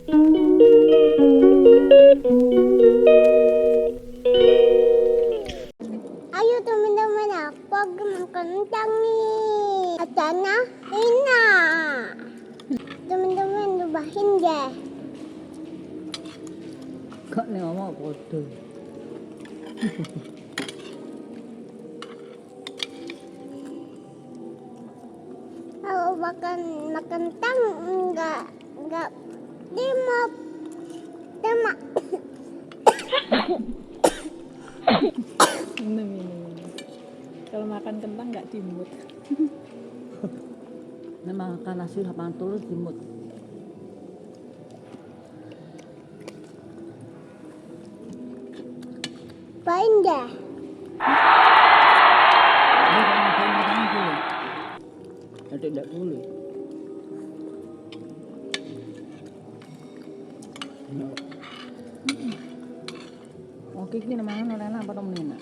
Ayo teman-teman, aku makan kentang nih. Katanya enak. Teman-teman cobain deh. Kok nih ngomong bodoh. Kalau makan kentang enggak dimop demak. Minum. Kalau makan kentang nggak dimut. Memang makan nasi lapangan tulus dimut. Cobain deh. Ini kan ngapain makan boleh. Tidak boleh. Oke, ini namanya enak apa temen enak?